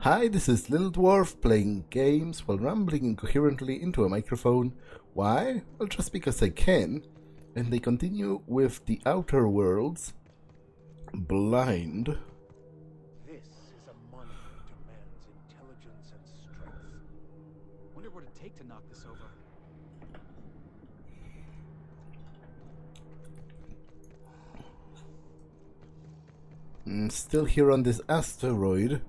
Hi, this is Little Dwarf playing games while rambling incoherently into a microphone. Why? Well, just because I can. And they continue with the Outer Worlds. Blind. This is a monster that demands intelligence and strength. Wonder what it'd take to knock this over. Still here on this asteroid.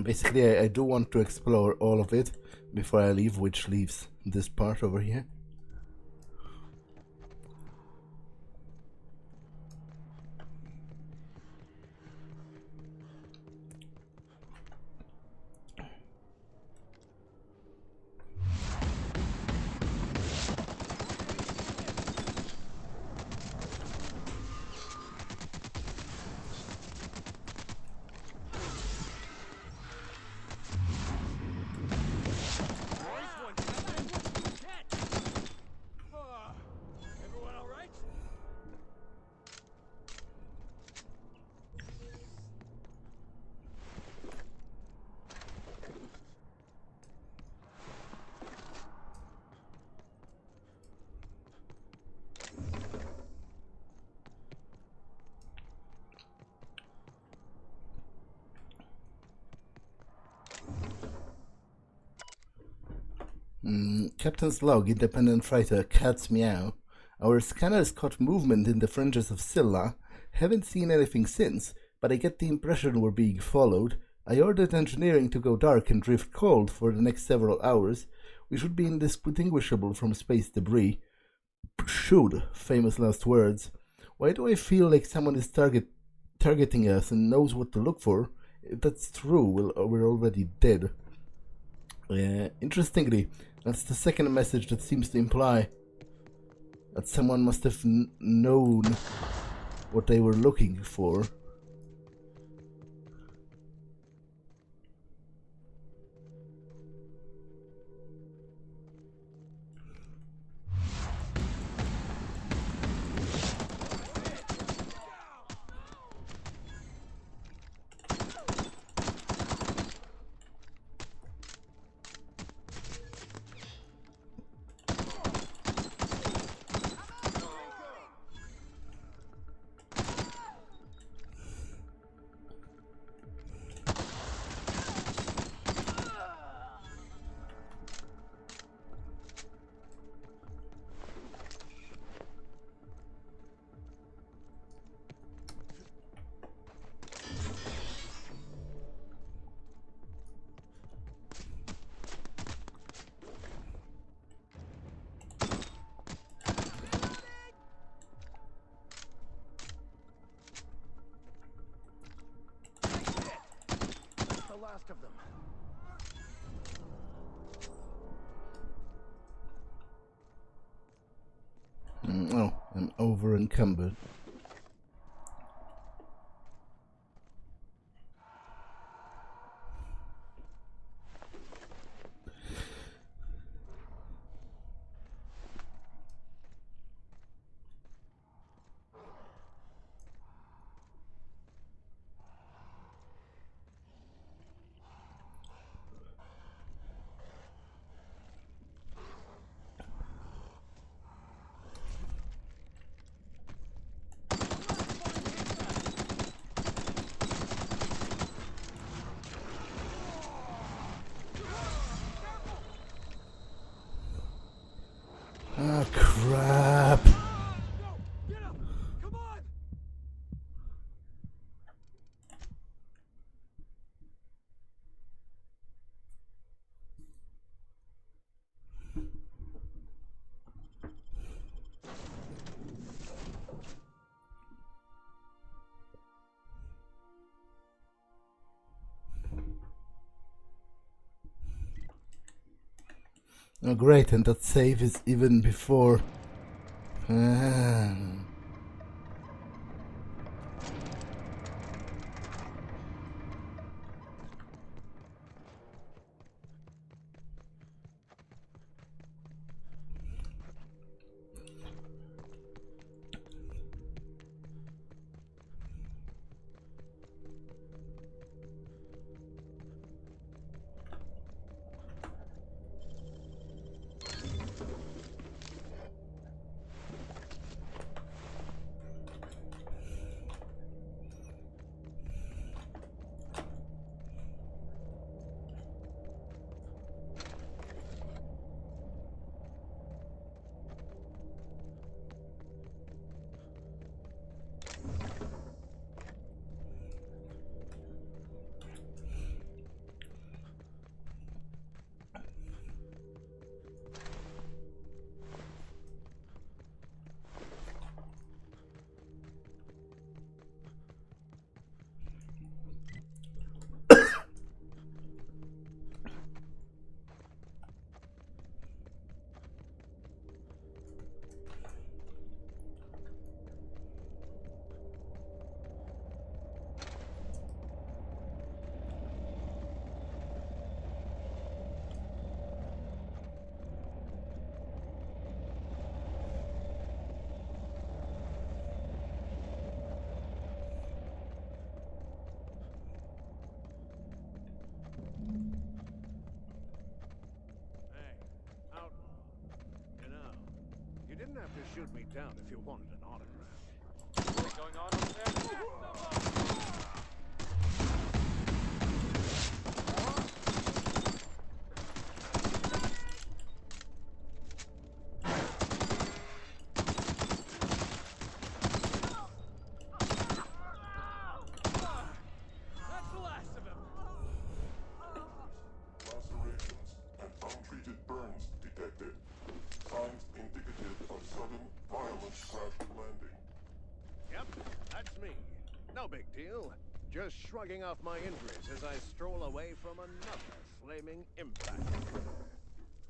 Basically, I do want to explore all of it before I leave, which leaves this part over here. Everyone all right? Captain's log, independent fighter, cat's meow. Our scanners caught movement in the fringes of Scylla. Haven't seen anything since, but I get the impression we're being followed. I ordered engineering to go dark and drift cold for the next several hours. We should be indistinguishable from space debris. Should, famous last words. Why do I feel like someone is targeting us and knows what to look for? If that's true, we're already dead. Interestingly, that's the second message that seems to imply that someone must have known what they were looking for. Last of them. Oh, I'm over encumbered. Ah, crap. No! Get up! Come on! Oh, great, and that save is even before. have to shoot me down if you wanted an autograph. What's going on over there? That's the last of him. Lacerations and untreated burns detected. Signs indicative of sudden, violent crash landing. Yep, that's me. No big deal. Just shrugging off my injuries as I stroll away from another flaming impact.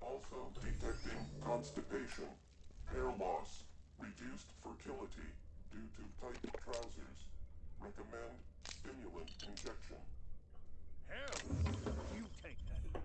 Also detecting constipation, hair loss, reduced fertility due to tight trousers. Recommend stimulant injection. Hell, you take that back.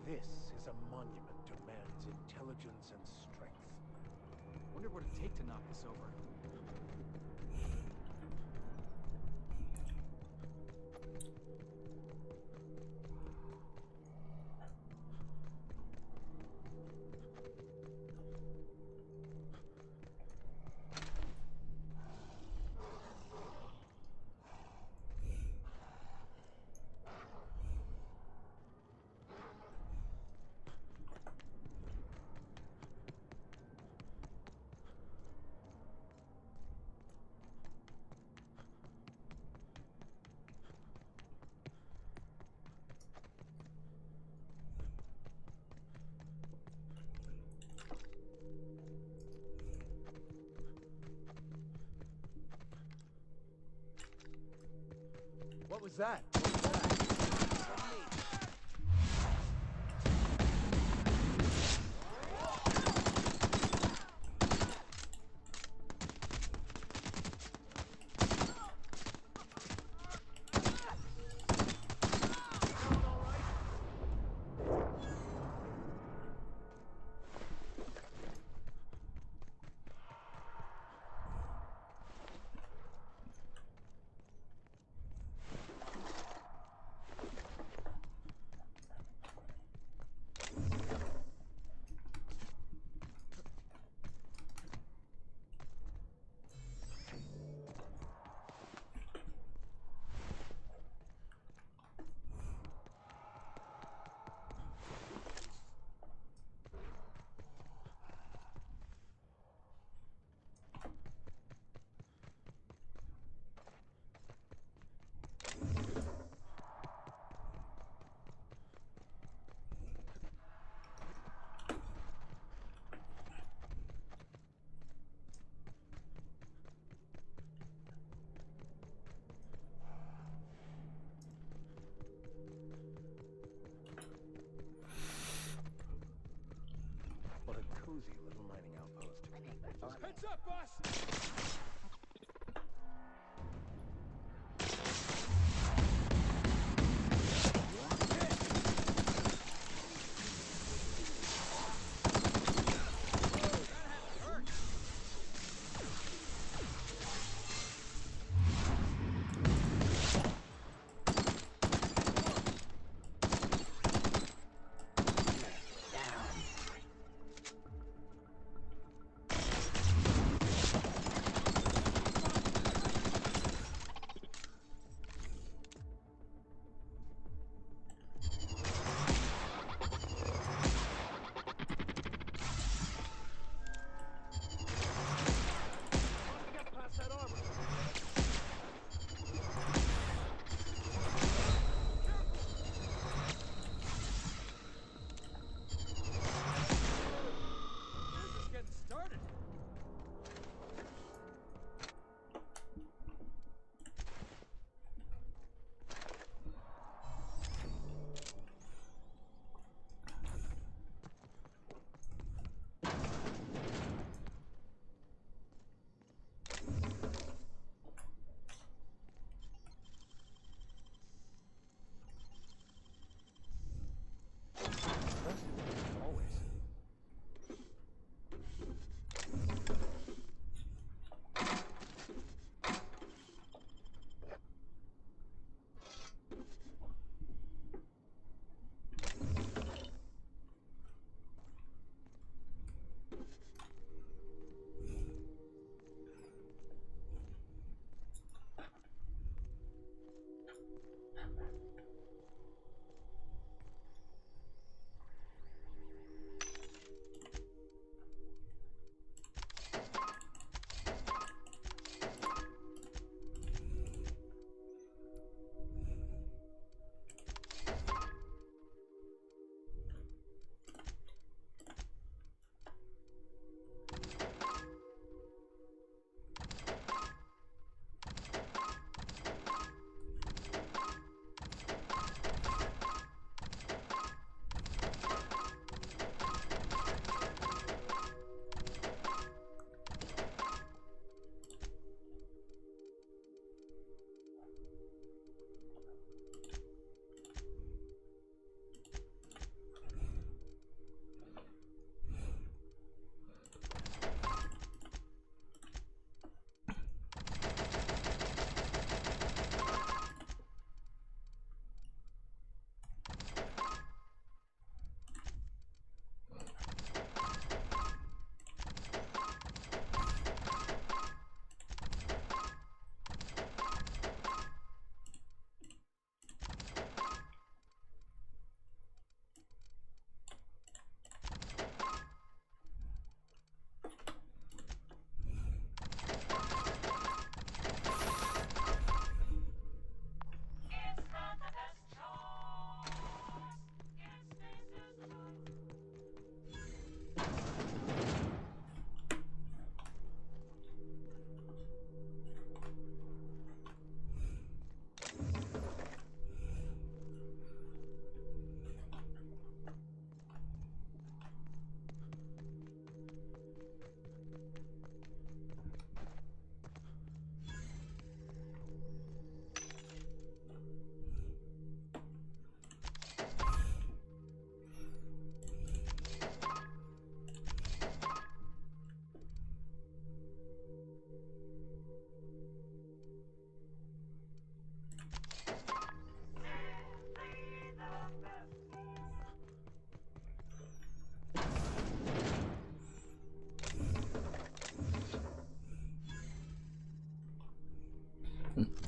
This is a monument to man's intelligence and strength. Wonder what it'd take to knock this over. What was that? What was that?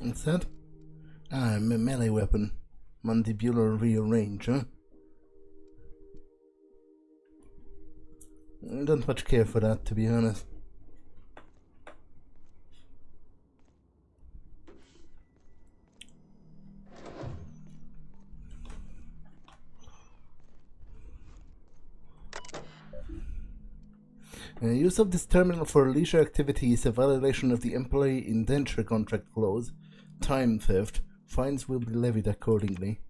What's that? Ah, melee weapon. Mandibular rearrange, huh? I don't much care for that, to be honest. Use of this terminal for leisure activity is a violation of the employee indenture contract clause. Time theft. Fines will be levied accordingly.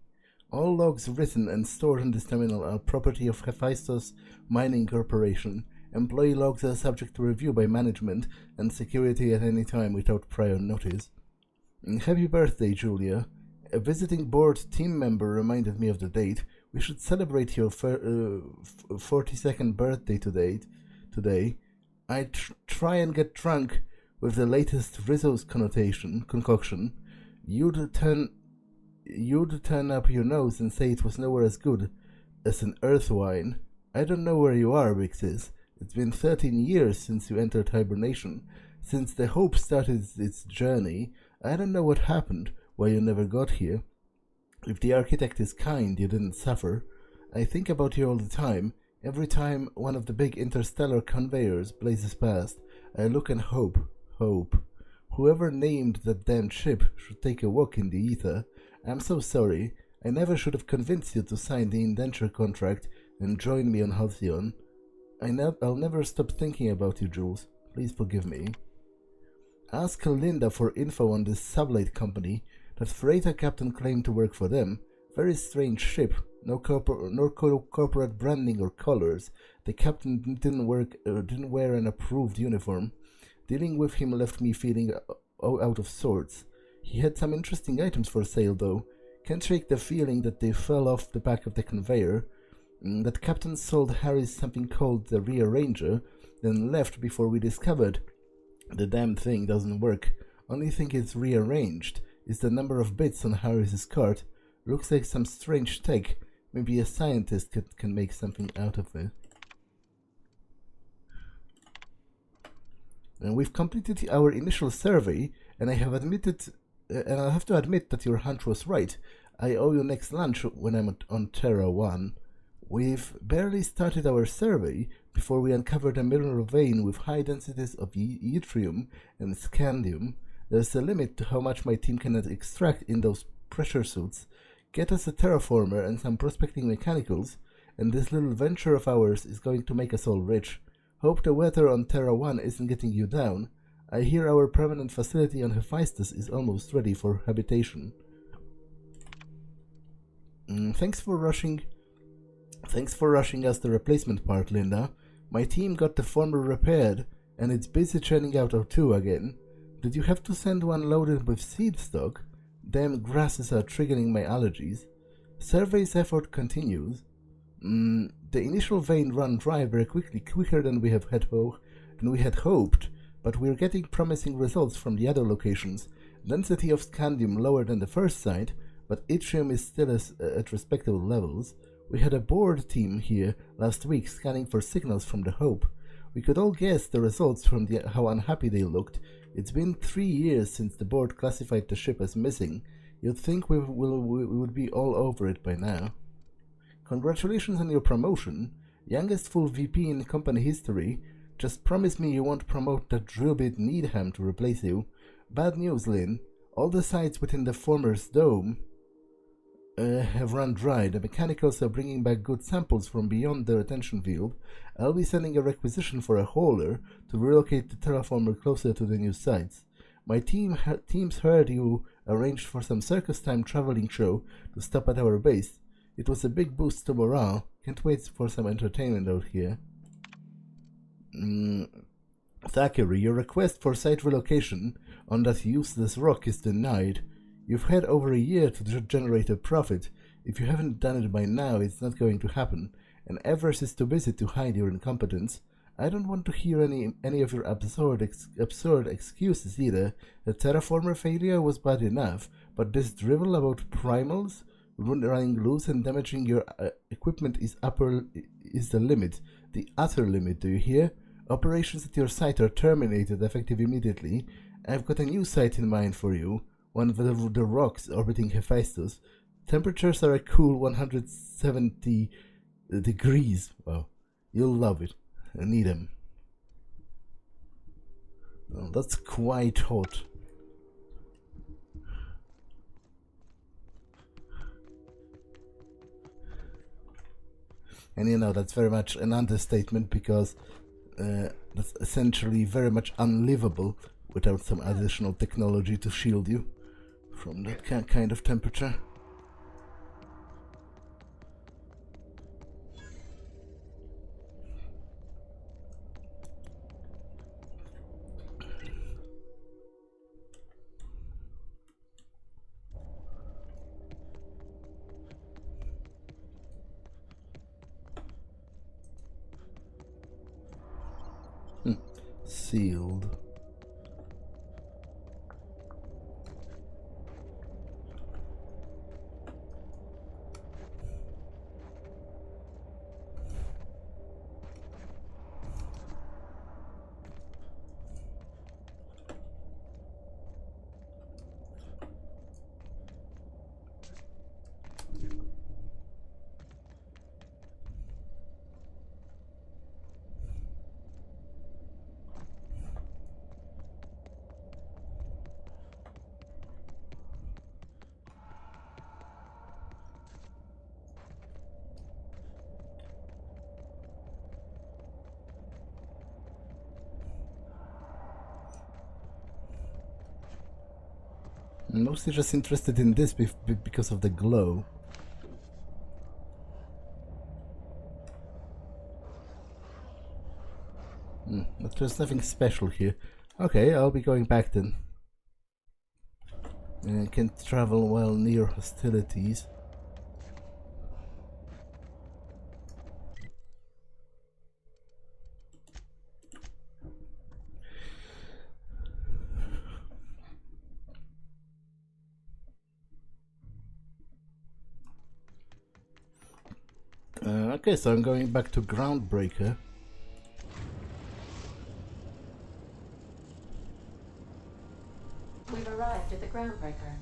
All logs written and stored in this terminal are property of Hephaestus Mining Corporation. Employee logs are subject to review by management and security at any time without prior notice. Happy birthday, Julia. A visiting board team member reminded me of the date. We should celebrate your 42nd birthday today. I try and get drunk with the latest Rizzo's concoction. You'd turn up your nose and say it was nowhere as good as an earth wine. I don't know where you are, Vixis. It's been 13 years since you entered hibernation. Since the Hope started its journey, I don't know what happened, why you never got here. If the architect is kind, you didn't suffer. I think about you all the time. Every time one of the big interstellar conveyors blazes past, I look and hope. Whoever named that damned ship should take a walk in the ether. I'm so sorry. I never should have convinced you to sign the indenture contract and join me on Halcyon. I'll never stop thinking about you, Jules. Please forgive me. Ask Linda for info on this sublight company. That freighter captain claimed to work for them. Very strange ship. No corporate branding or colors. The captain didn't wear an approved uniform. Dealing with him left me feeling out of sorts. He had some interesting items for sale, though. Can't shake the feeling that they fell off the back of the conveyor. That captain sold Harris something called the Rearranger, then left before we discovered the damn thing doesn't work. Only thing it's rearranged is the number of bits on Harris's card. Looks like some strange tech. Maybe a scientist can make something out of it. And we've completed our initial survey, and I'll have to admit that your hunch was right. I owe you next lunch when I'm on Terra 1. We've barely started our survey before we uncovered a mineral vein with high densities of yttrium and scandium. There's a limit to how much my team can extract in those pressure suits. Get us a terraformer and some prospecting mechanicals, and this little venture of ours is going to make us all rich. Hope the weather on Terra 1 isn't getting you down. I hear our permanent facility on Hephaestus is almost ready for habitation. Thanks for rushing us the replacement part, Linda. My team got the former repaired, and it's busy churning out our 2 again. Did you have to send one loaded with seed stock? Damn grasses are triggering my allergies. Survey's effort continues. The initial vein ran dry very quicker than we had hoped, but we're getting promising results from the other locations. Density of scandium lower than the first site, but yttrium is still at respectable levels. We had a board team here last week scanning for signals from the Hope. We could all guess the results from how unhappy they looked. It's been 3 years since the board classified the ship as missing. You'd think we would be all over it by now. Congratulations on your promotion. Youngest full VP in company history. Just promise me you won't promote that drillbit Needham to replace you. Bad news, Lynn. All the sites within the former's dome have run dry. The mechanicals are bringing back good samples from beyond the retention field. I'll be sending a requisition for a hauler to relocate the terraformer closer to the new sites. My teams heard you arranged for some circus time traveling show to stop at our base. It was a big boost to morale. Can't wait for some entertainment out here. Thackeray, your request for site relocation on that useless rock is denied. You've had over a year to generate a profit. If you haven't done it by now, it's not going to happen, and Evers is too busy to hide your incompetence. I don't want to hear any of your absurd excuses either. The terraformer failure was bad enough, but this drivel about primals running loose and damaging your equipment is the limit. The utter limit, do you hear? Operations at your site are terminated effective immediately. I've got a new site in mind for you. one of the rocks orbiting Hephaestus, temperatures are a cool 170 degrees. Wow, you'll love it. I need them. Well, that's quite hot. And you know, that's very much an understatement, because that's essentially very much unlivable without some additional technology to shield you from that kind of temperature. Sealed. I'm mostly just interested in this because of the glow. But there's nothing special here. Okay, I'll be going back then. I can travel while near hostilities. Okay, so I'm going back to Groundbreaker. We've arrived at the Groundbreaker.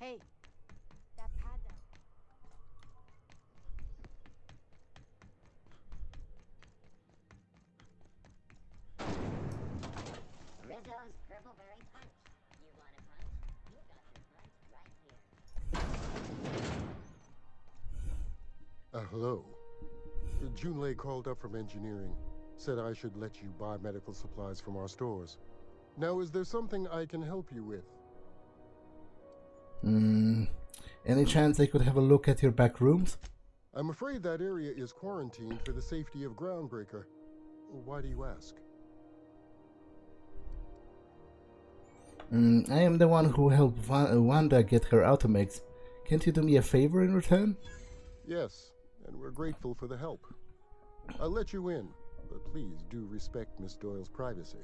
Hey, that pad down. Rizzo's Purpleberry Punch. You want a punch? You got your punch right here. Hello. Junlei called up from engineering. Said I should let you buy medical supplies from our stores. Now, is there something I can help you with? Any chance I could have a look at your back rooms? I'm afraid that area is quarantined for the safety of Groundbreaker. Why do you ask? I am the one who helped Wanda get her automags. Can't you do me a favor in return? Yes, and we're grateful for the help. I'll let you in, but please do respect Miss Doyle's privacy.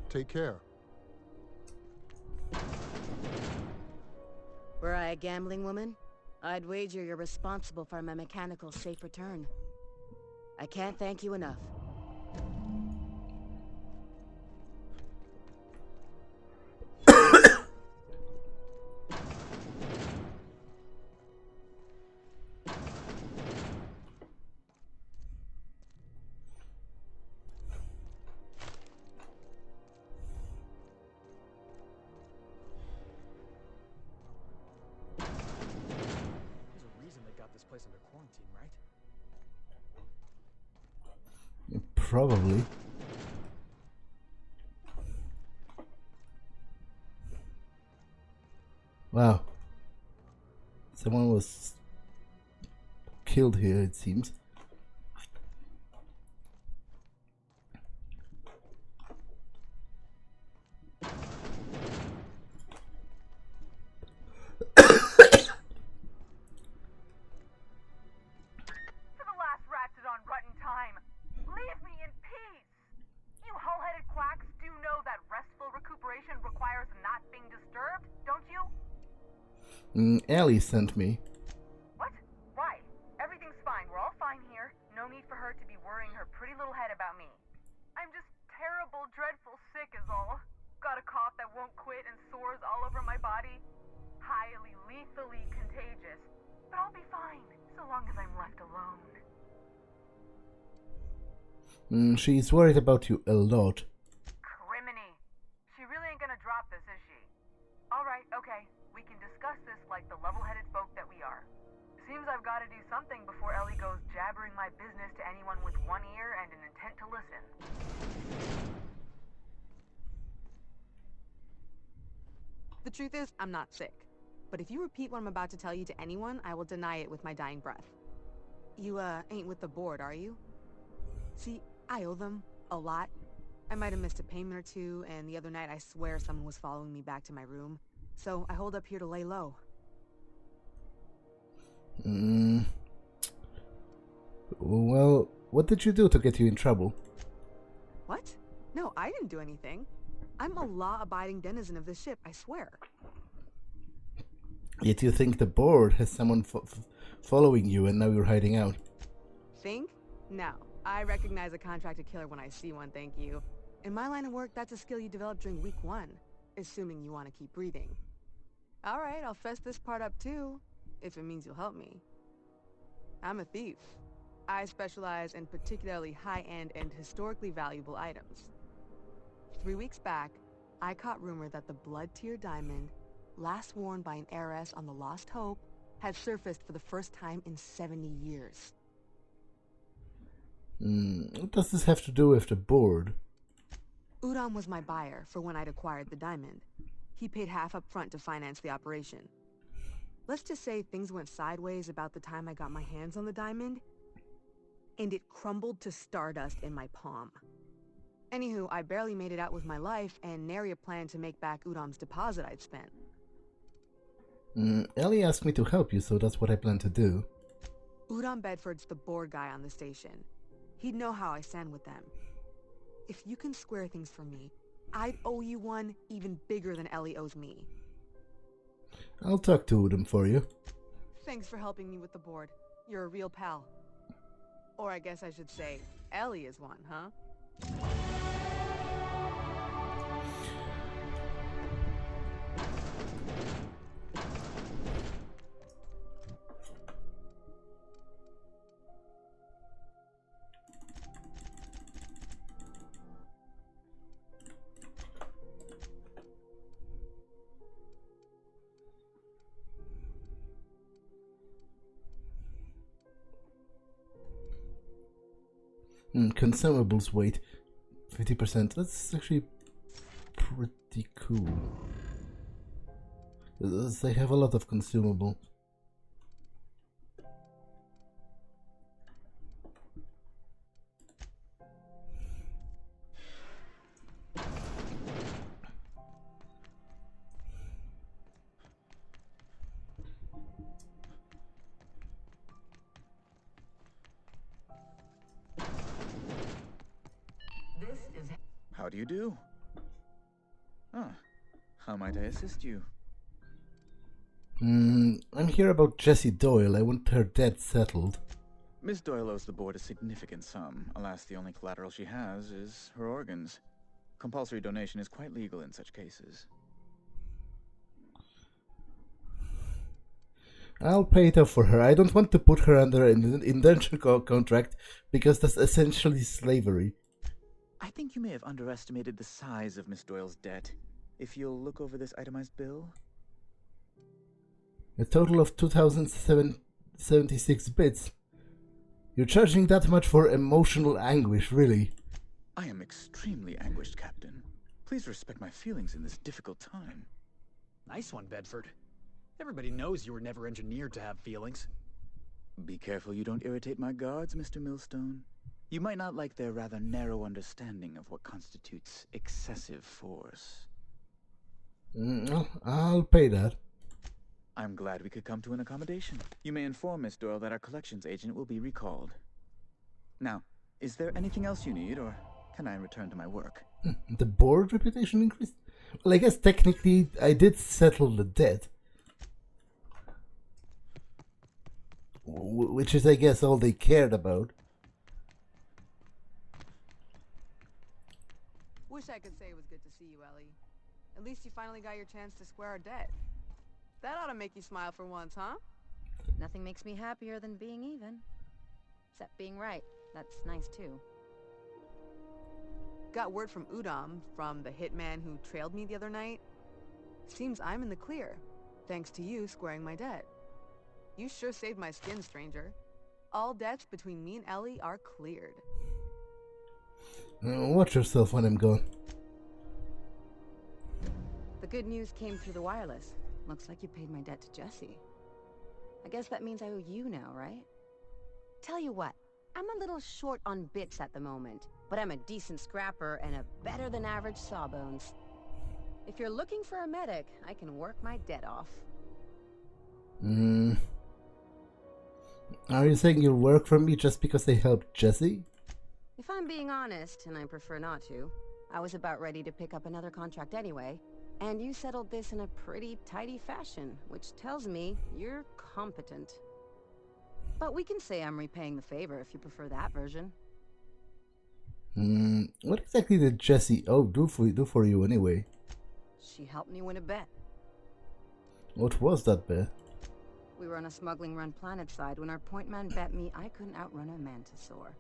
Take care. Were I a gambling woman, I'd wager you're responsible for my mechanical safe return. I can't thank you enough. Place under quarantine, right? Probably. Wow. Someone was killed here, it seems. Ellie sent me. What? Why? Everything's fine. We're all fine here. No need for her to be worrying her pretty little head about me. I'm just terrible, dreadful sick is all. Got a cough that won't quit and sores all over my body. Highly, lethally contagious. But I'll be fine, so long as I'm left alone. She's worried about you a lot. Criminy. She really ain't gonna drop this, is she? Alright, okay. We can discuss this like the level-headed folk that we are. Seems I've gotta do something before Ellie goes jabbering my business to anyone with one ear and an intent to listen. The truth is, I'm not sick. But if you repeat what I'm about to tell you to anyone, I will deny it with my dying breath. You, ain't with the board, are you? See, I owe them a lot. I might have missed a payment or two, and the other night I swear someone was following me back to my room. So I hold up here to lay low. Well, what did you do to get you in trouble? What? No, I didn't do anything. I'm a law-abiding denizen of this ship, I swear. Yet you think the board has someone following you and now you're hiding out. Think? No. I recognize a contracted killer when I see one, thank you. In my line of work, that's a skill you develop during week 1, assuming you want to keep breathing. Alright, I'll fess this part up too, if it means you'll help me. I'm a thief. I specialize in particularly high-end and historically valuable items. 3 weeks back, I caught rumor that the blood-tier diamond, last worn by an heiress on the Lost Hope, had surfaced for the first time in 70 years. What does this have to do with the board? Udom was my buyer for when I'd acquired the diamond. He paid half up front to finance the operation. Let's just say things went sideways about the time I got my hands on the diamond, and it crumbled to stardust in my palm. Anywho, I barely made it out with my life, and nary a plan to make back Udom's deposit I'd spent. Ellie asked me to help you, so that's what I plan to do. Udom Bedford's the board guy on the station. He'd know how I stand with them. If you can square things for me, I'd owe you one even bigger than Ellie owes me. I'll talk to Udom for you. Thanks for helping me with the board. You're a real pal. Or I guess I should say, Ellie is one, huh? Consumables weight 50%. That's actually pretty cool. They have a lot of consumables. How do you do? How might I assist you? I'm here about Jessie Doyle. I want her debt settled. Miss Doyle owes the board a significant sum. Alas, the only collateral she has is her organs. Compulsory donation is quite legal in such cases. I'll pay it off for her. I don't want to put her under an indenture contract because that's essentially slavery. I think you may have underestimated the size of Miss Doyle's debt. If you'll look over this itemized bill. A total of 2,076 bits. You're charging that much for emotional anguish, really? I am extremely anguished, Captain. Please respect my feelings in this difficult time. Nice one, Bedford. Everybody knows you were never engineered to have feelings. Be careful you don't irritate my guards, Mr. Millstone. You might not like their rather narrow understanding of what constitutes excessive force. I'll pay that. I'm glad we could come to an accommodation. You may inform Miss Doyle that our collections agent will be recalled. Now, is there anything else you need, or can I return to my work? The board reputation increased? Well, I guess technically I did settle the debt. which is, I guess, all they cared about. Wish I could say it was good to see you, Ellie. At least you finally got your chance to square our debt. That ought to make you smile for once, huh? Nothing makes me happier than being even. Except being right. That's nice too. Got word from Udom, from the hitman who trailed me the other night. Seems I'm in the clear, thanks to you squaring my debt. You sure saved my skin, stranger. All debts between me and Ellie are cleared. Watch yourself when I'm gone. The good news came through the wireless. Looks like you paid my debt to Jesse. I guess that means I owe you now, right? Tell you what, I'm a little short on bits at the moment, but I'm a decent scrapper and a better-than-average sawbones. If you're looking for a medic, I can work my debt off. Are you saying you'll work for me just because I helped Jesse? If I'm being honest, and I prefer not to, I was about ready to pick up another contract anyway, and you settled this in a pretty tidy fashion, which tells me you're competent. But we can say I'm repaying the favor if you prefer that version. What exactly did Jesse do for you anyway? She helped me win a bet. What was that bet? We were on a smuggling run planet side when our point man bet me I couldn't outrun a mantisaur.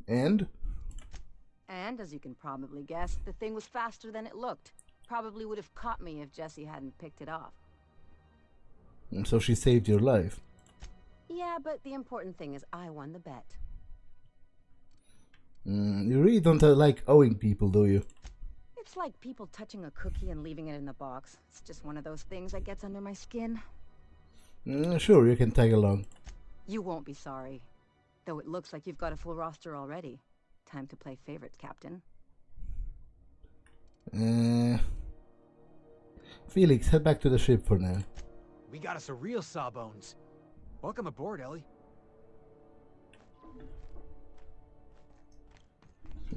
And? And, as you can probably guess, the thing was faster than it looked. Probably would have caught me if Jesse hadn't picked it off. And so she saved your life. Yeah, but the important thing is I won the bet. You really don't like owing people, do you? It's like people touching a cookie and leaving it in the box. It's just one of those things that gets under my skin. Sure, you can tag along. You won't be sorry. Though it looks like you've got a full roster already. Time to play favorites, Captain. Felix, head back to the ship for now. We got us a real sawbones. Welcome aboard, Ellie.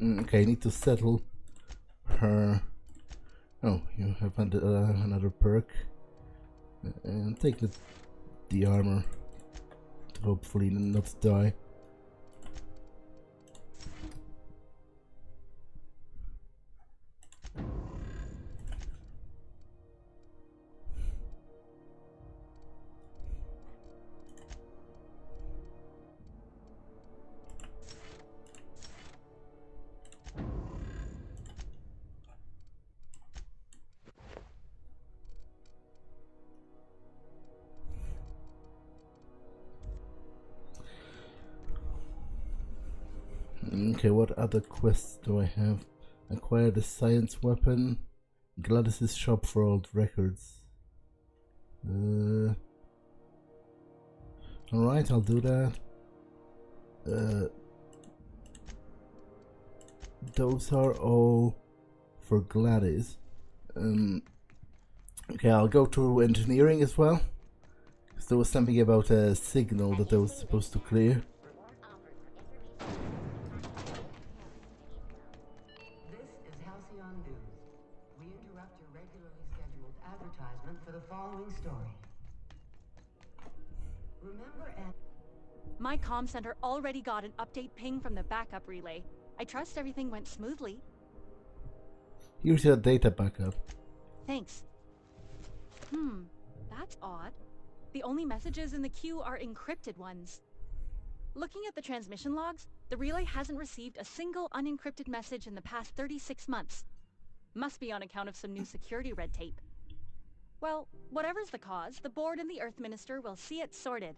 Okay, I need to settle her. Oh, you have another perk. And take the armor to hopefully not die. Okay, what other quests do I have? Acquire the science weapon. Gladys' shop for old records. Alright, I'll do that. Those are all for Gladys. Okay, I'll go to engineering as well. Because there was something about a signal that I was supposed to clear. This is Halcyon News. We interrupt your regularly scheduled advertisement for the following story. Remember My comm center already got an update ping from the backup relay. I trust everything went smoothly. Here's your data backup. Thanks. That's odd. The only messages in the queue are encrypted ones. Looking at the transmission logs, the relay hasn't received a single unencrypted message in the past 36 months. Must be on account of some new security red tape. Well, whatever's the cause, the board and the Earth Minister will see it sorted.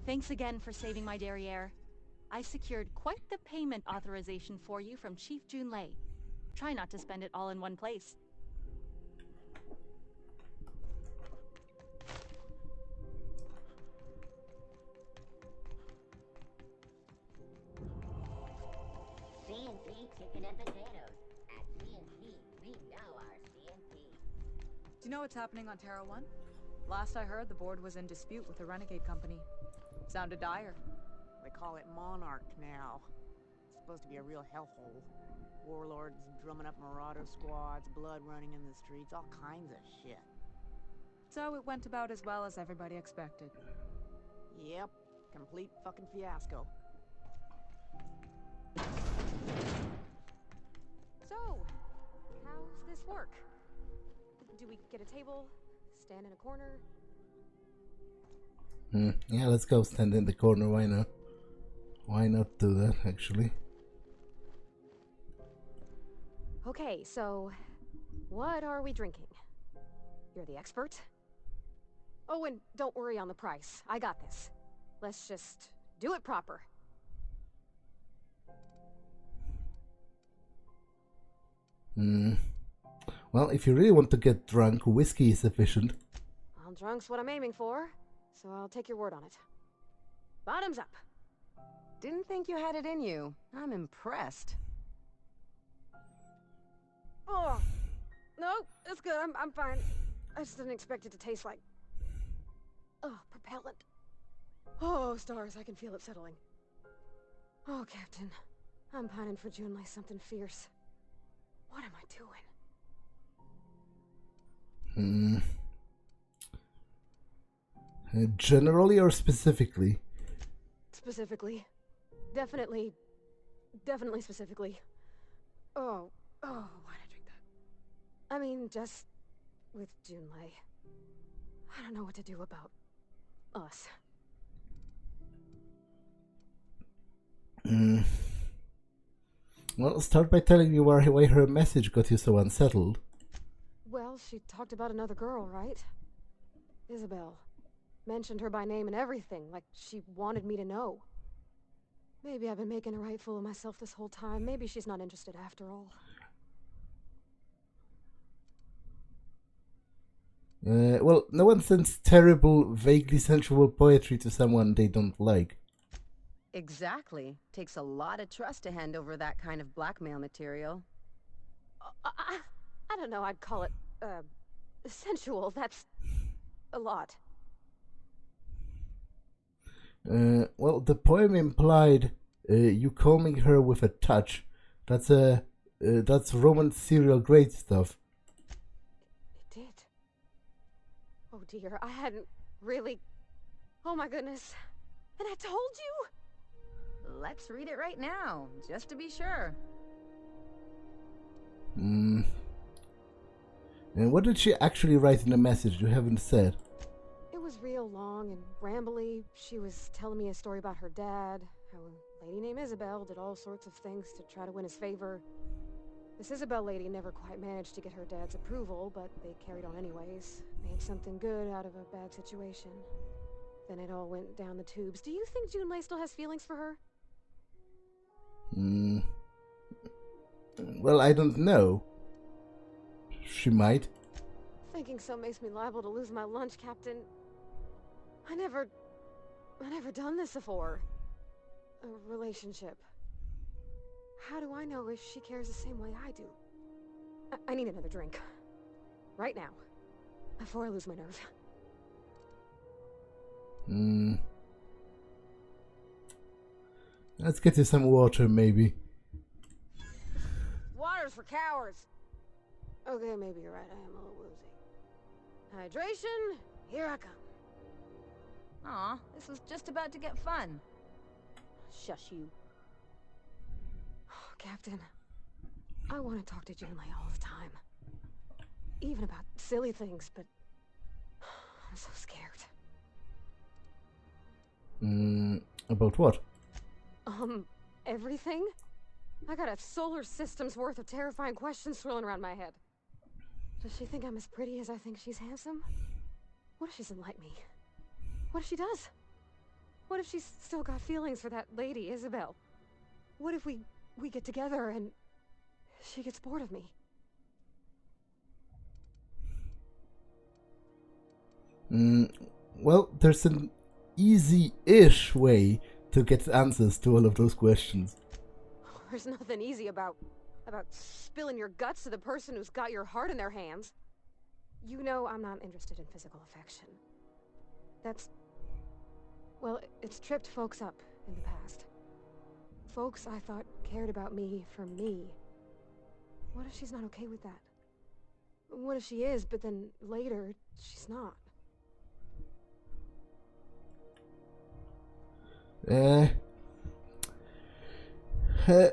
Thanks again for saving my derriere. I secured quite the payment authorization for you from Chief Junlei. Try not to spend it all in one place. CNT chicken and potatoes. At CNT, we know our CNT. Do you know what's happening on Terra 1? Last I heard, the board was in dispute with the Renegade Company. Sounded dire. They call it Monarch now. It's supposed to be a real hellhole. Warlords drumming up marauder squads, blood running in the streets, all kinds of shit. So it went about as well as everybody expected. Yep, complete fucking fiasco. So, how's this work? Do we get a table? Stand in a corner? Yeah, let's go stand in the corner, why not? Why not do that, actually? Okay, so what are we drinking? You're the expert? Oh, and don't worry on the price. I got this. Let's just do it proper. Well, if you really want to get drunk, whiskey is sufficient. Well, drunk's what I'm aiming for, so I'll take your word on it. Bottoms up. Didn't think you had it in you. I'm impressed. Oh, no, it's good. I'm fine. I just didn't expect it to taste like... Oh, propellant. Oh, stars, I can feel it settling. Oh, Captain. I'm pining for June like something fierce. What am I doing? Generally or specifically? Specifically. Definitely specifically. Oh, why'd I drink that? I mean, just with Junlei. I don't know what to do about us. Well, start by telling me why her message got you so unsettled. Well, she talked about another girl, right? Isabel. Mentioned her by name and everything, like she wanted me to know. Maybe I've been making a right fool of myself this whole time. Maybe she's not interested after all. Well, no one sends terrible, vaguely sensual poetry to someone they don't like. Exactly. Takes a lot of trust to hand over that kind of blackmail material. I don't know, I'd call it, sensual. That's a lot. Well, the poem implied you combing her with a touch. That's Roman serial grade stuff. It did. Oh dear, I hadn't really... Oh my goodness. And I told you? Let's read it right now, just to be sure. And what did she actually write in the message you haven't said? It was real long and rambly. She was telling me a story about her dad, how a lady named Isabel did all sorts of things to try to win his favor. This Isabel lady never quite managed to get her dad's approval, but they carried on anyways. Made something good out of a bad situation. Then it all went down the tubes. Do you think Junlei still has feelings for her? Well, I don't know. She might. Thinking so makes me liable to lose my lunch, Captain. I never done this before. A relationship. How do I know if she cares the same way I do? I need another drink. Right now. Before I lose my nerve. Let's get you some water, maybe. Water's for cowards. Okay, maybe you're right. I am a little woozy. Hydration, here I come. Aw, this was just about to get fun. Shush you. Oh, Captain, I want to talk to Junlei all the time. Even about silly things, but I'm so scared. About what? Everything? I got a solar system's worth of terrifying questions swirling around my head. Does she think I'm as pretty as I think she's handsome? What if she doesn't like me? What if she does? What if she's still got feelings for that lady, Isabel? What if we get together and she gets bored of me? Well, there's an easy-ish way to get answers to all of those questions. There's nothing easy about spilling your guts to the person who's got your heart in their hands. You know I'm not interested in physical affection. Well, it's tripped folks up in the past. Folks I thought cared about me for me. What if she's not okay with that? What if she is, but then later, she's not? Uh, uh,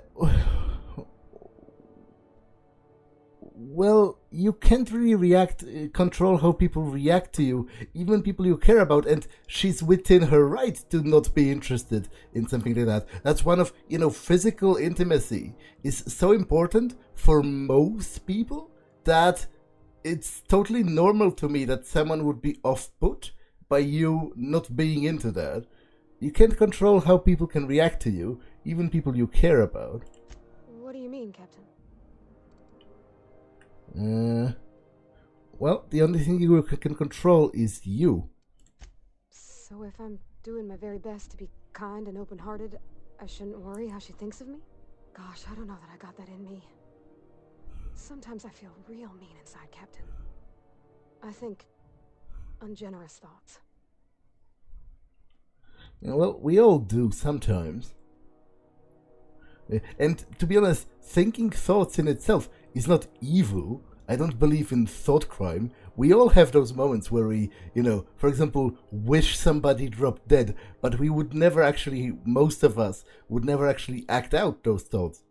well, you can't really control how people react to you, even people you care about, and she's within her right to not be interested in something like that. That's one of, physical intimacy is so important for most people that it's totally normal to me that someone would be off-put by you not being into that. You can't control how people can react to you, even people you care about. What do you mean, Captain? Well, the only thing you can control is you. So if I'm doing my very best to be kind and open-hearted, I shouldn't worry how she thinks of me? Gosh, I don't know that I got that in me. Sometimes I feel real mean inside, Captain. I think ungenerous thoughts. Well, we all do sometimes. And to be honest, thinking thoughts in itself is not evil. I don't believe in thought crime. We all have those moments where we, for example, wish somebody dropped dead, but we would never actually, most of us, would never actually act out those thoughts.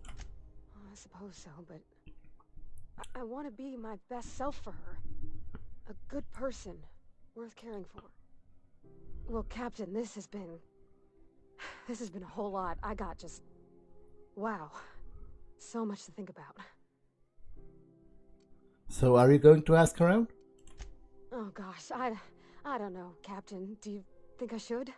I suppose so, but I want to be my best self for her. A good person, worth caring for. Well, Captain, this has been a whole lot. I got just... wow. So much to think about. So are you going to ask her out? Oh gosh, I don't know, Captain. Do you think I should?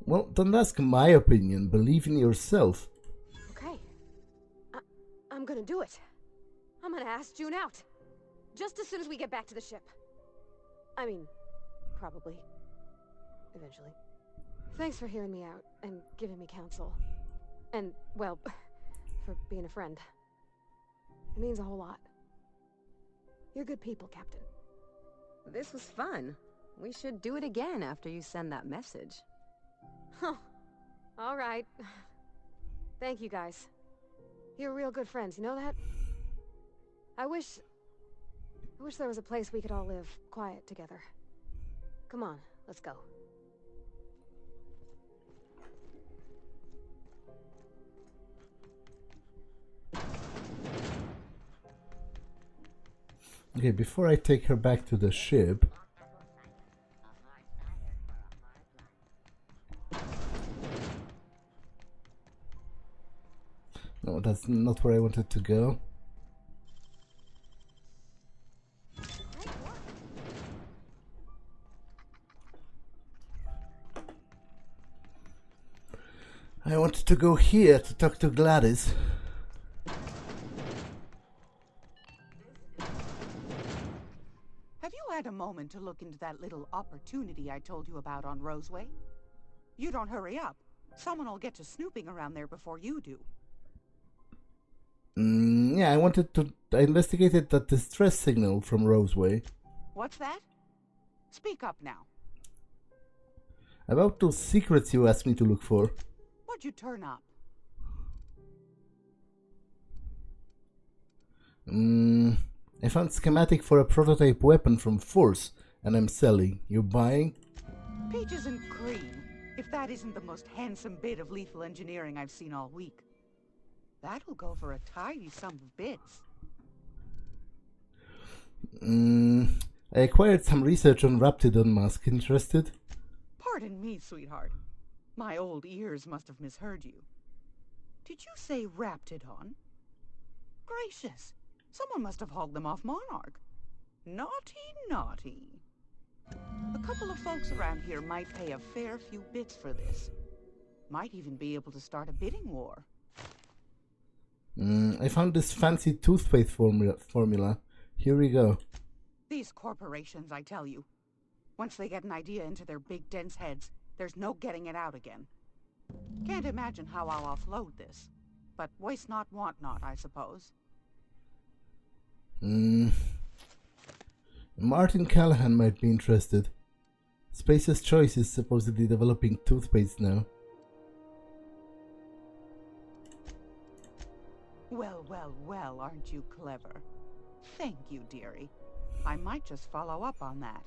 Well, don't ask my opinion. Believe in yourself. Okay. I'm gonna do it. I'm gonna ask June out. Just as soon as we get back to the ship. I mean, probably. Eventually. Thanks for hearing me out and giving me counsel. And, well, for being a friend. It means a whole lot. You're good people, Captain. This was fun. We should do it again after you send that message. Huh. All right. Thank you, guys. You're real good friends, you know that? I wish there was a place we could all live quiet together. Come on, let's go. Okay, before I take her back to the ship... No, that's not where I wanted to go. I wanted to go here to talk to Gladys. Have you had a moment to look into that little opportunity I told you about on Roseway? You don't hurry up. Someone will get to snooping around there before you do. Yeah, I investigated that distress signal from Roseway. What's that? Speak up now. About those secrets you asked me to look for. What'd you turn up? I found schematic for a prototype weapon from Force, and I'm selling. You buying? Peaches and cream, if that isn't the most handsome bit of lethal engineering I've seen all week. That'll go for a tidy sum of bits. I acquired some research on Raptidon mask. Interested? Pardon me, sweetheart. My old ears must have misheard you. Did you say Raptidon? Gracious, someone must have hauled them off Monarch. Naughty, naughty. A couple of folks around here might pay a fair few bits for this. Might even be able to start a bidding war. I found this fancy toothpaste formula. Here we go. These corporations, I tell you. Once they get an idea into their big dense heads, there's no getting it out again. Can't imagine how I'll offload this. But waste not, want not, I suppose. Martin Callahan might be interested. Space's Choice is supposedly developing toothpaste now. Well, well, well, aren't you clever? Thank you, dearie. I might just follow up on that.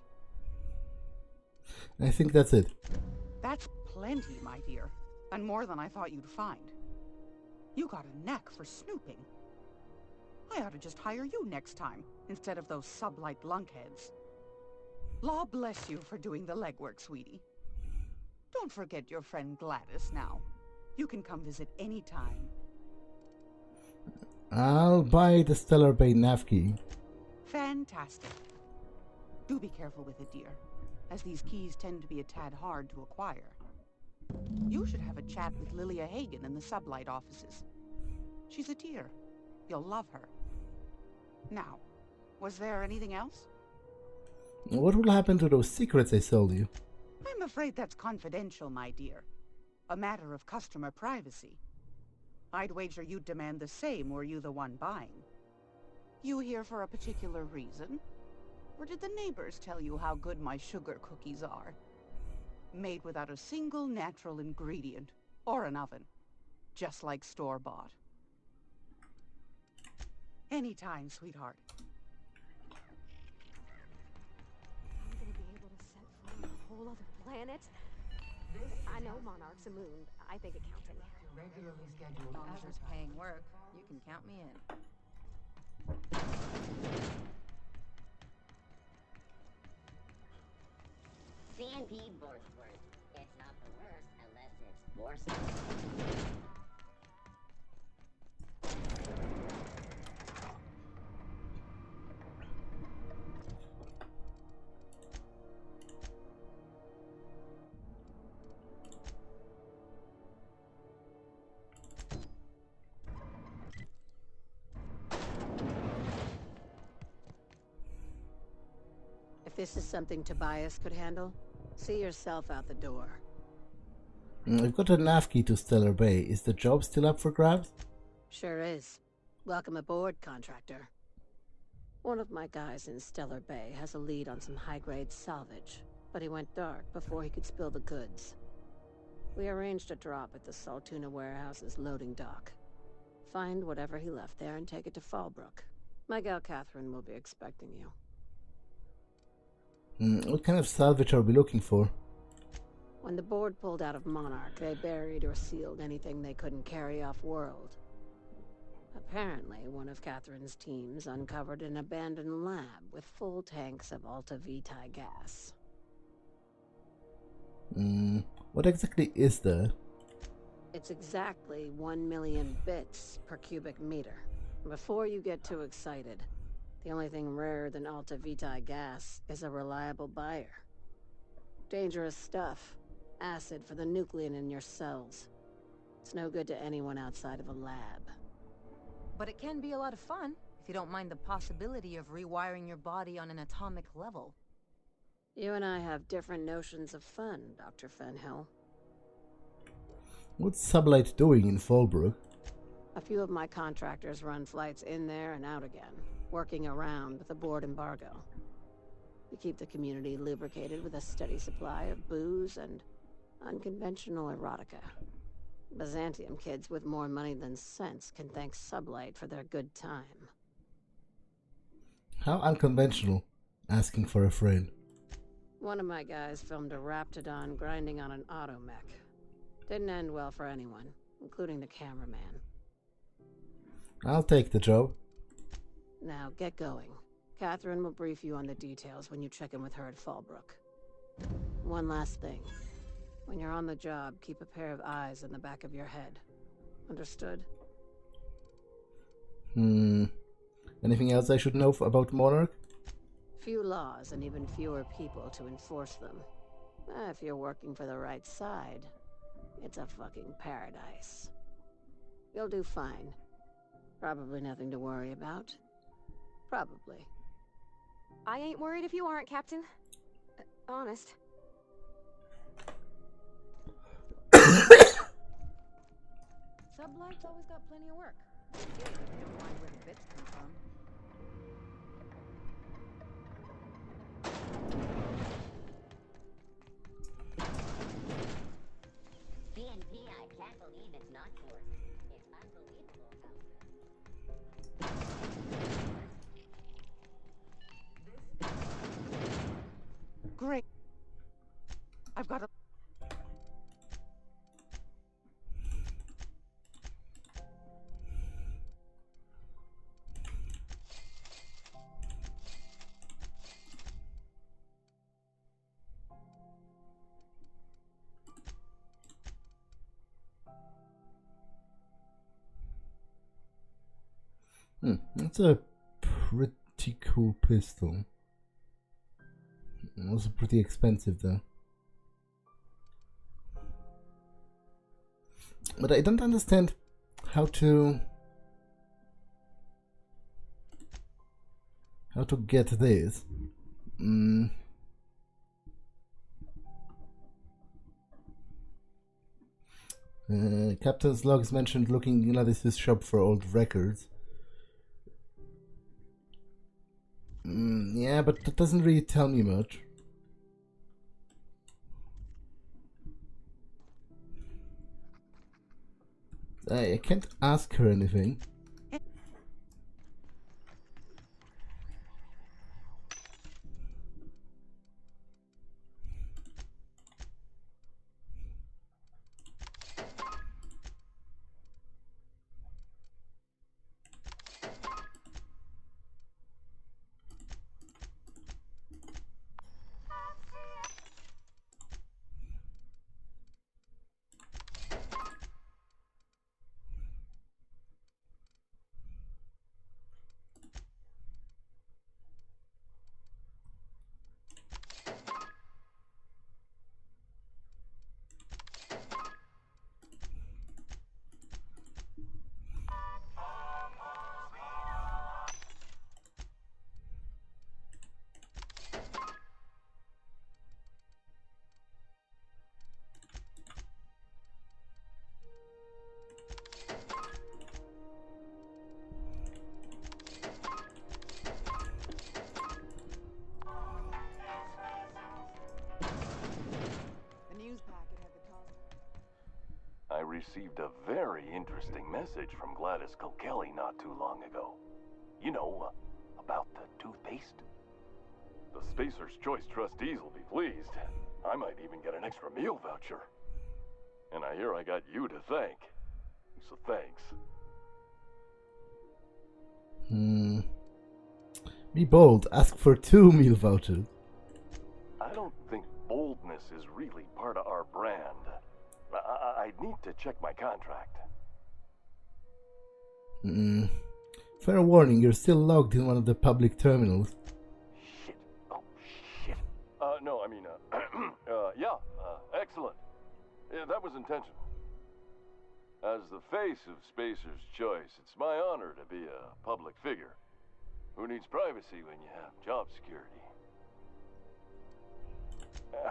I think that's it. That's plenty, my dear, and more than I thought you'd find. You got a knack for snooping. I ought to just hire you next time, instead of those sublight lunkheads. Law bless you for doing the legwork, sweetie. Don't forget your friend Gladys now. You can come visit any time. I'll buy the Stellar Bay nav key. Fantastic. Do be careful with it, dear, as these keys tend to be a tad hard to acquire. You should have a chat with Lilia Hagen in the sublight offices. She's a dear. You'll love her. Now, was there anything else? What will happen to those secrets I sold you? I'm afraid that's confidential, my dear. A matter of customer privacy. I'd wager you'd demand the same were you the one buying. You here for a particular reason? Or did the neighbors tell you how good my sugar cookies are? Made without a single natural ingredient, or an oven. Just like store-bought. Anytime, sweetheart. I'm gonna be able to set foot on a whole other planet? I know Monarch's a moon. I think it counts in there. Regularly scheduled. As long as there's paying work, you can count me in. CNP Borthworth. It's not the worst unless it's worse. If this is something Tobias could handle, see yourself out the door. I've got a nav key to Stellar Bay. Is the job still up for grabs? Sure is. Welcome aboard, contractor. One of my guys in Stellar Bay has a lead on some high-grade salvage, but he went dark before he could spill the goods. We arranged a drop at the Saltuna warehouse's loading dock. Find whatever he left there and take it to Fallbrook. My gal Catherine will be expecting you. What kind of salvage are we looking for? When the board pulled out of Monarch, they buried or sealed anything they couldn't carry off-world. Apparently, one of Catherine's teams uncovered an abandoned lab with full tanks of Alta Vitae gas. What exactly is that? It's exactly 1 million bits per cubic meter. Before you get too excited, the only thing rarer than Alta Vitae gas is a reliable buyer. Dangerous stuff. Acid for the nucleon in your cells. It's no good to anyone outside of a lab. But it can be a lot of fun, if you don't mind the possibility of rewiring your body on an atomic level. You and I have different notions of fun, Dr. Fenhill. What's Sublight doing in Fallbrook? A few of my contractors run flights in there and out again, working around with the board embargo. We keep the community lubricated with a steady supply of booze and unconventional erotica. Byzantium kids with more money than sense can thank Sublight for their good time. How unconventional, asking for a friend. One of my guys filmed a Raptidon grinding on an automech. Didn't end well for anyone, including the cameraman. I'll take the job. Now, get going. Catherine will brief you on the details when you check in with her at Fallbrook. One last thing. When you're on the job, keep a pair of eyes in the back of your head. Understood? Anything else I should know about Monarch? Few laws and even fewer people to enforce them. If you're working for the right side, it's a fucking paradise. You'll do fine. Probably nothing to worry about. Probably. I ain't worried if you aren't, Captain. Honest. Sublight's always got plenty of work. Yeah, you don't mind where the bits come from. BNP, I can't believe it's not for. It's unbelievable how. This Great. I've got a... That's a pretty cool pistol. Also pretty expensive though. But I don't understand how to get this. Captain's logs mentioned looking in Gladys's shop for old records. Yeah, but that doesn't really tell me much. I can't ask her anything. I received a very interesting message from Gladys Kilkelly not too long ago. You know, about the toothpaste. The Spacer's Choice trustees will be pleased. I might even get an extra meal voucher. And I hear I got you to thank. So thanks. Be bold. Ask for 2 meal vouchers. I don't think boldness is really part of our brand. I'd need to check my contract. Fair warning, you're still logged in one of the public terminals. Shit. Oh, shit. No, I mean, yeah, excellent. Yeah, that was intentional. As the face of Spacer's Choice, it's my honor to be a public figure. Who needs privacy when you have job security?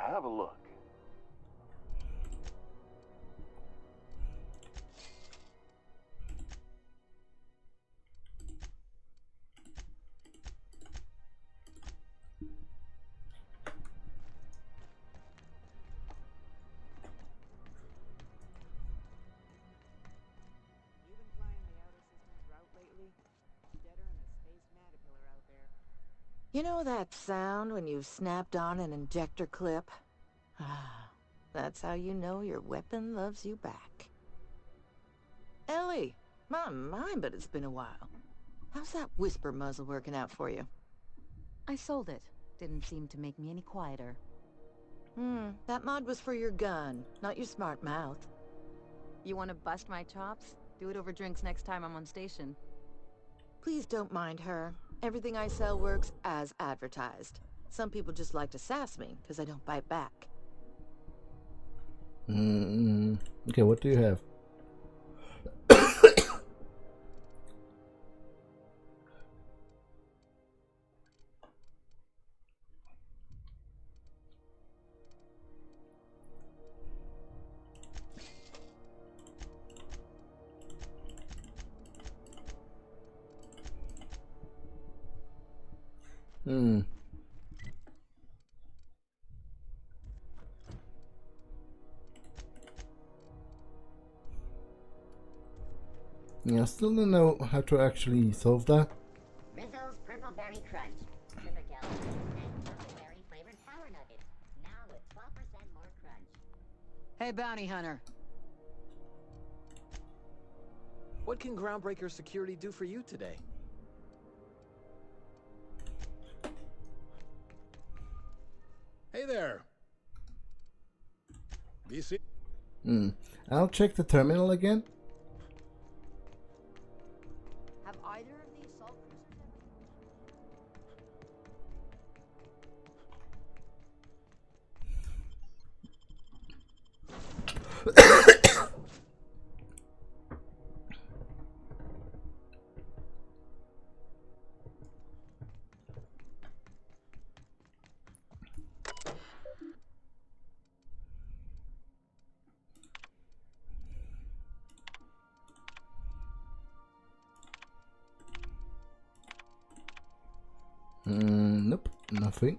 Have a look. You know that sound when you've snapped on an injector clip? That's how you know your weapon loves you back. Ellie, my mind, but it's been a while. How's that whisper muzzle working out for you? I sold it. Didn't seem to make me any quieter. That mod was for your gun, not your smart mouth. You want to bust my chops? Do it over drinks next time I'm on station. Please don't mind her. Everything I sell works as advertised. Some people just like to sass me, because I don't bite back. Okay, what do you have? Yeah, I still don't know how to actually solve that. Rizzle's Purple Berry Crunch. Sugar gel and purple berry flavored powder nuggets, now with 12% more crunch. Hey, bounty hunter. What can Groundbreaker security do for you today? Hey there. BC. I'll check the terminal again. Have either of the assault cruisers Nope, nothing.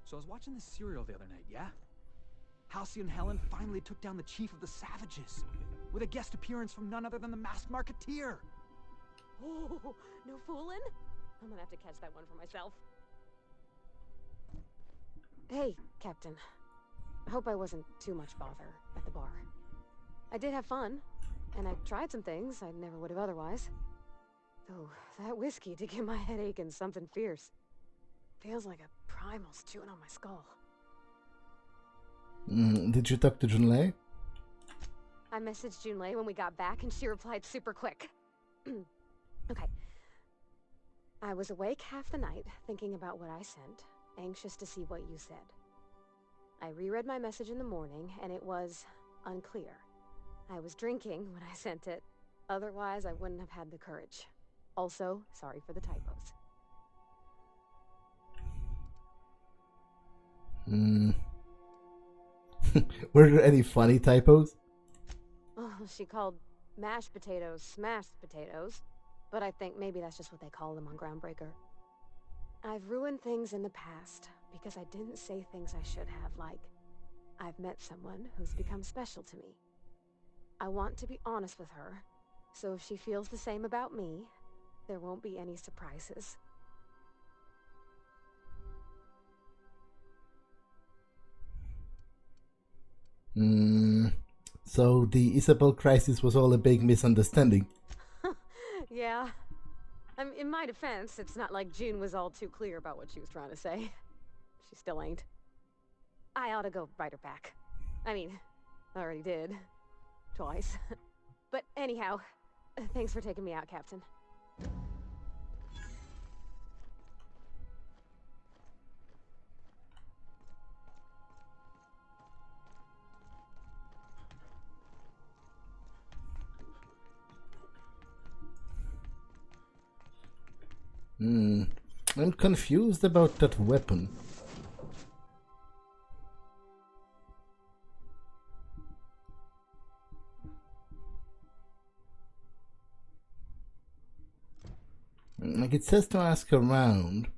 So I was watching this serial the other night, yeah? Halcyon Helen finally took down the chief of the Savages, with a guest appearance from none other than the masked marketeer. Oh, no fooling? I'm gonna have to catch that one for myself. Hey, Captain. I hope I wasn't too much bother at the bar. I did have fun, and I tried some things I never would have otherwise. Though, that whiskey did give my head aching something fierce. Feels like a primal's chewing on my skull. Did you talk to Junlei? I messaged Junlei when we got back, and she replied super quick. Okay. I was awake half the night, thinking about what I sent, anxious to see what you said. I reread my message in the morning, and it was unclear. I was drinking when I sent it. Otherwise, I wouldn't have had the courage. Also, sorry for the typos. Were there any funny typos? Oh, she called mashed potatoes smashed potatoes, but I think maybe that's just what they call them on Groundbreaker. I've ruined things in the past because I didn't say things I should have, like, I've met someone who's become special to me. I want to be honest with her, so if she feels the same about me, there won't be any surprises. So the Isabel crisis was all a big misunderstanding. Yeah. In my defense, it's not like June was all too clear about what she was trying to say. She still ain't. I ought to go write her back. I mean, I already did. Twice. But anyhow, thanks for taking me out, Captain. I'm confused about that weapon. Like, it says to ask around,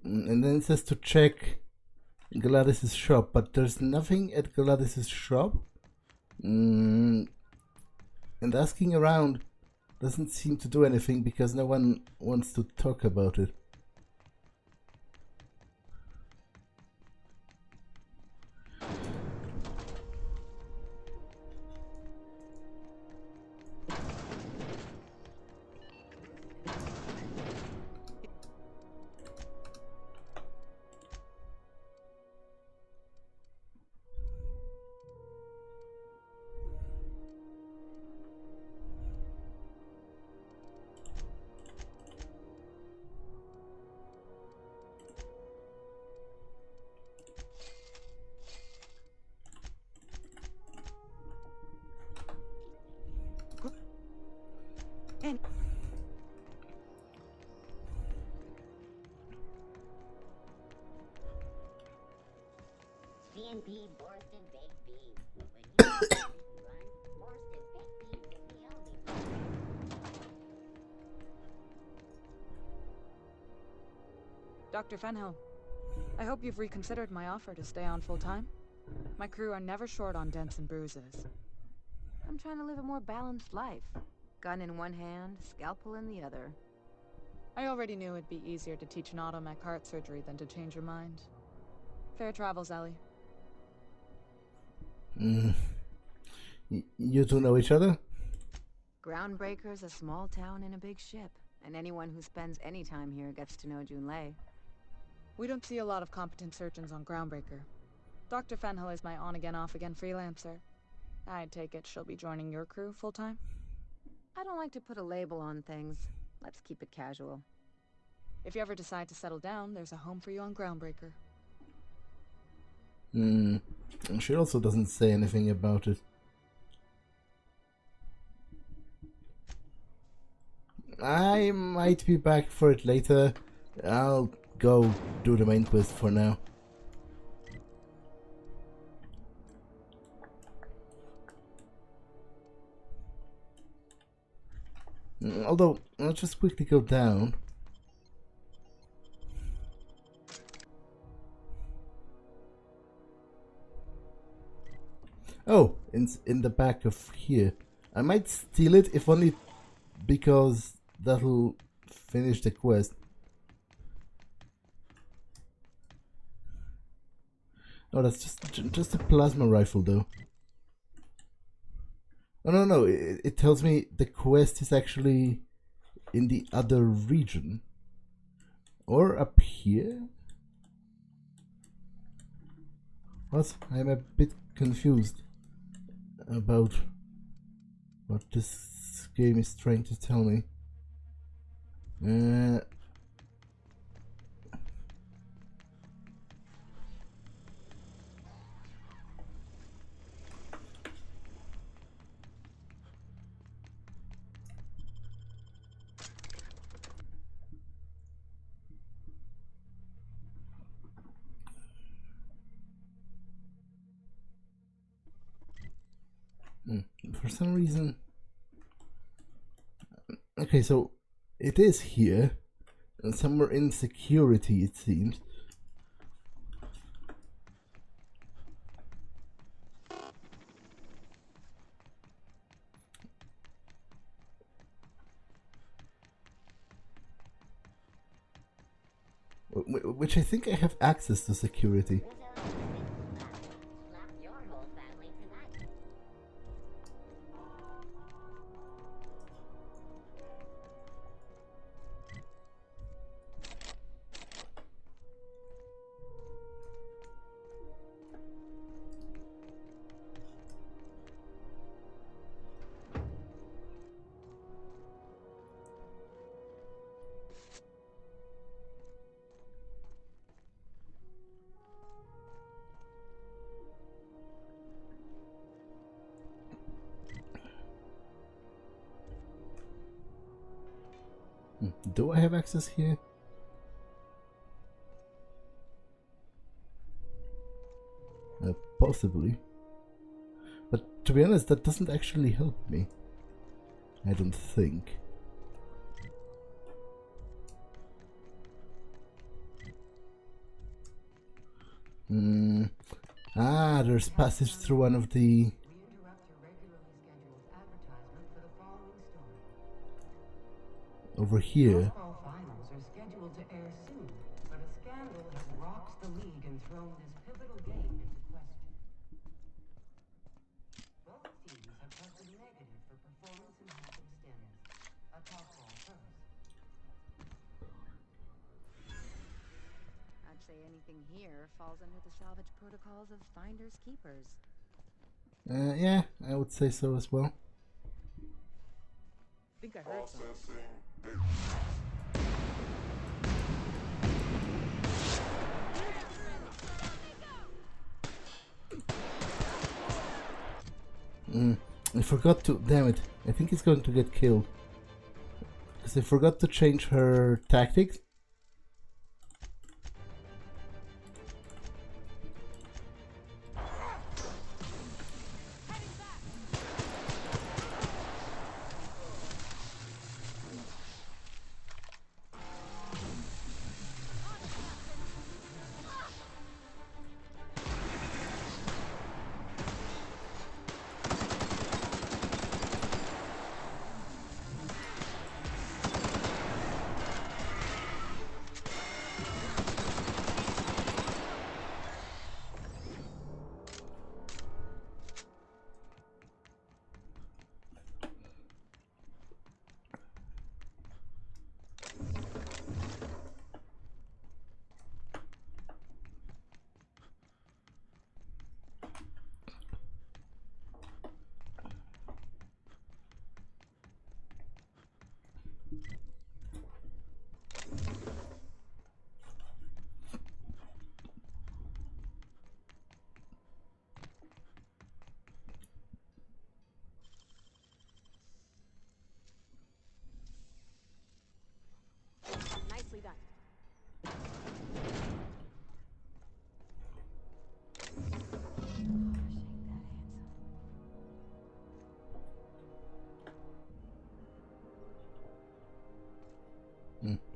and then it says to check Gladys's shop, but there's nothing at Gladys's shop. And asking around doesn't seem to do anything because no one wants to talk about it. B, Borston, Baked Beans. When you run, Borston, Baked Beans is the only Dr. Fenhill, I hope you've reconsidered my offer to stay on full-time. My crew are never short on dents and bruises. I'm trying to live a more balanced life. Gun in one hand, scalpel in the other. I already knew it'd be easier to teach an automech heart surgery than to change your mind. Fair travels, Ellie. You two know each other? Groundbreaker's a small town in a big ship, and anyone who spends any time here gets to know Junlei. We don't see a lot of competent surgeons on Groundbreaker. Dr. Fenhill is my on-again, off-again freelancer. I take it she'll be joining your crew full-time? I don't like to put a label on things. Let's keep it casual. If you ever decide to settle down, there's a home for you on Groundbreaker. And she also doesn't say anything about it. I might be back for it later. I'll go do the main quest for now. Although, I'll just quickly go down. Oh, in the back of here. I might steal it, if only because that'll finish the quest. Oh, that's just a plasma rifle, though. Oh, no, it tells me the quest is actually in the other region. Or up here? What? I'm a bit confused about what this game is trying to tell me. For some reason... Okay, so it is here, and somewhere in security, it seems. Which I think I have access to security. Do I have access here? Possibly. But to be honest, that doesn't actually help me. I don't think. Ah, there's passage through one of the... Over here. Finals are scheduled to air soon, but a scandal has rocked the league and thrown this pivotal game into question. Both teams have tested negative for performance enhancing stims. A top ball first. I'd say anything here falls under the salvage protocols of finders keepers. Yeah, I would say so as well. I think I heard something. I forgot to... Damn it. I think he's going to get killed. Because I forgot to change her tactics.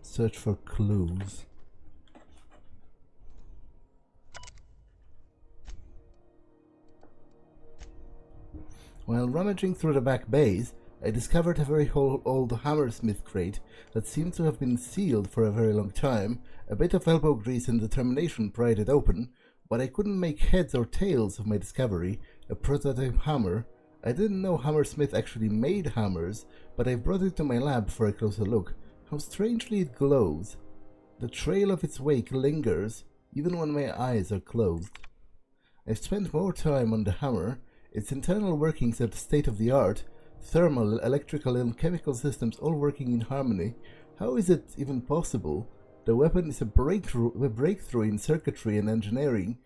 Search for clues. While rummaging through the back bays, I discovered a very old hammersmith crate that seemed to have been sealed for a very long time. A bit of elbow grease and determination pried it open, but I couldn't make heads or tails of my discovery, a prototype hammer. I didn't know Hammersmith actually made hammers, but I brought it to my lab for a closer look. How strangely it glows. The trail of its wake lingers, even when my eyes are closed. I've spent more time on the hammer. Its internal workings are the state of the art, thermal, electrical, and chemical systems all working in harmony. How is it even possible? The weapon is a breakthrough in circuitry and engineering,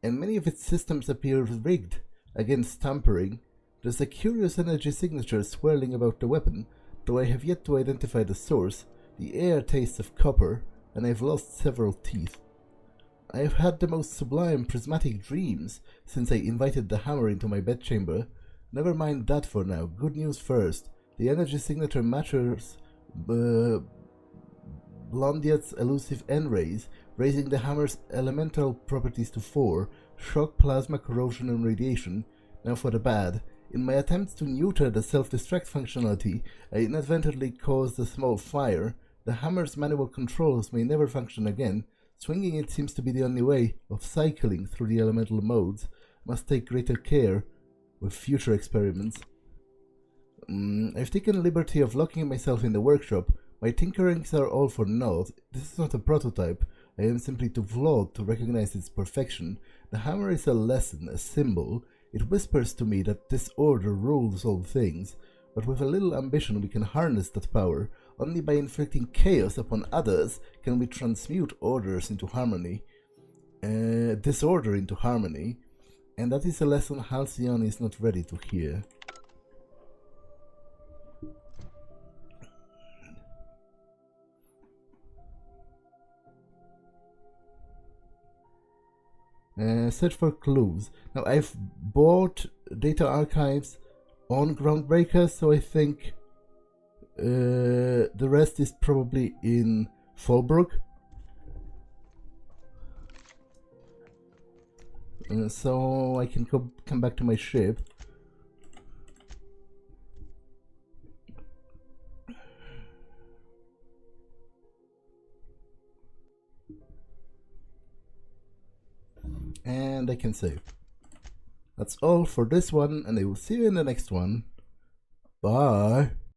and many of its systems appear rigged against tampering. There's a curious energy signature swirling about the weapon, though I have yet to identify the source. The air tastes of copper, and I've lost several teeth. I have had the most sublime prismatic dreams since I invited the hammer into my bedchamber. Never mind that for now. Good news first. The energy signature matches Blondiat's elusive N-rays, raising the hammer's elemental properties to 4, shock, plasma, corrosion, and radiation. Now for the bad. In my attempts to neuter the self-destruct functionality, I inadvertently caused a small fire. The hammer's manual controls may never function again. Swinging it seems to be the only way of cycling through the elemental modes. Must take greater care with future experiments. I've taken liberty of locking myself in the workshop. My tinkerings are all for naught. This is not a prototype. I am simply too flawed to recognize its perfection. The hammer is a lesson, a symbol. It whispers to me that this order rules all things, but with a little ambition we can harness that power. Only by inflicting chaos upon others can we transmute orders into harmony, disorder into harmony, and that is a lesson Halcyon is not ready to hear. Search for clues. Now I've bought data archives on Groundbreaker, so I think the rest is probably in Fallbrook. So I can come back to my ship. And I can save. That's all for this one, and I will see you in the next one. Bye!